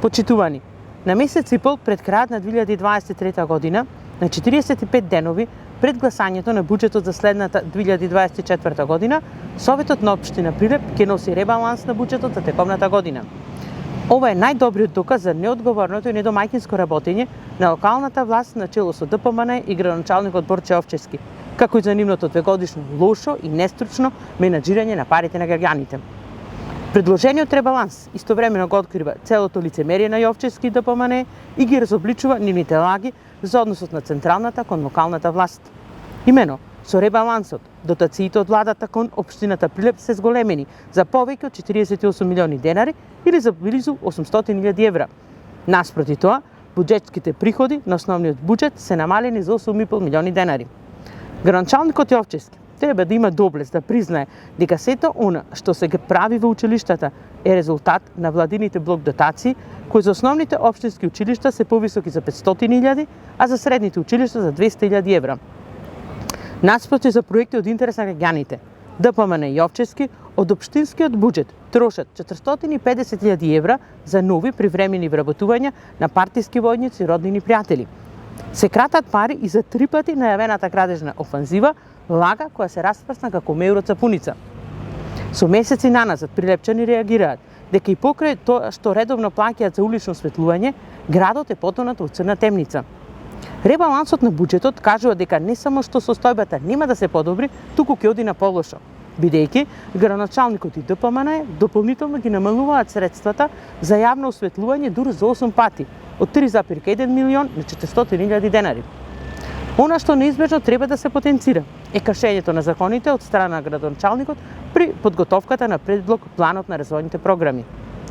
Почитувани, на месец и пол пред крајот на 2023 година, на 45 денови пред гласањето на буџетот за следната 2024 година, Советот на општина Прилеп ќе носи ребаланс на буџетот за тековната година. Ова е најдобриот доказ за неодговорното и недомајќинско работење на локалната власт на чело со ДПМН и градоначалникот Борче Овчевски, како и за нивното двегодишно лошо и нестручно менаџирање на парите на граѓаните. Предложениот ребаланс истовремено го открива целото лицемерие на Јовчевски и ДПМН и ги разобличува нивните лаги за односот на централната кон локалната власт. Имено, со ребалансот, дотациите од владата кон општината Прилеп се зголемени за повеќе од 48 милиони денари или за близу 800.000 евра. Наспроти тоа, буџетските приходи на основниот буџет се намалени за 8,5 милиони денари. Градоначалникот Јовчевски треба да има доблест да признае дека сето она што се прави во училиштата е резултат на владините блок дотации, кои за основните општински училишта се повисоки за 500.000, а за средните училишта за 200.000 евра. Наспроти за проекти од интерес на граѓаните, ДПМН и Јовчевски од општинскиот буџет трошат 450.000 евра за нови привремени вработувања на партиски војници и роднини пријатели. Се кратат пари и за 3 пати најавената градежна офанзива, лага која се распрсна како меуро цапуница. Со месеци наназад прилепчани реагираат дека и покрај тоа што редовно плаќаат за улично осветлување, градот е потонат во црна темница. Ребалансот на буџетот кажува дека не само што состојбата нема да се подобри, туку ќе оди на полошо, бидејќи градоначалникот и ДПМН дополнително ги намалуваат средствата за јавно осветлување дури за 8 пати, од 3,1 милион на 400.000 денари. Она што неизбежно треба да се потенцира е кршењето на законите од страна на градоначалникот при подготовката на предлог планот на развојните програми.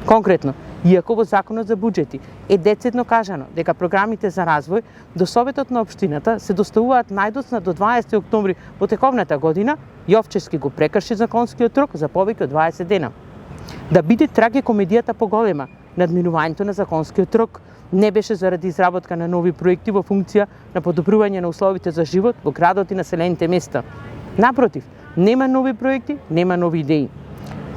Конкретно, иако во Законот за буџети е децидно кажано дека програмите за развој до Советот на општината се доставуваат најдоцна до 20 октомври во тековната година, Јовчевски го прекрши законскиот рок за повеќе од 20 дена. Да биде трагикомедијата поголема, надминувањето на законскиот рок не беше заради изработка на нови проекти во функција на подобрување на условите за живот во градот и населените места. Напротив, нема нови проекти, нема нови идеи.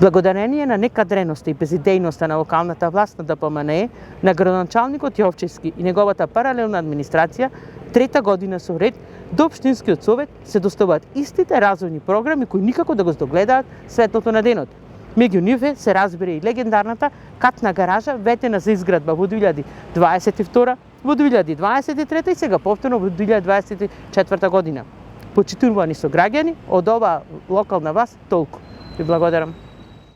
Благодарение на некадреноста и безидејноста на локалната власт на ДПМН, на градоначалникот Јовчевски и неговата паралелна администрација, трета година со ред до општинскиот совет се доставуваат истите развојни програми кои никако да го здогледаат светлото на денот. Меѓу нив се разбере и легендарната катна гаража ветена за изградба во 2022, во 2023 и сега повторно во 2024 година. Почитувани со граѓани, од оваа локална власт толку. Ви благодарам.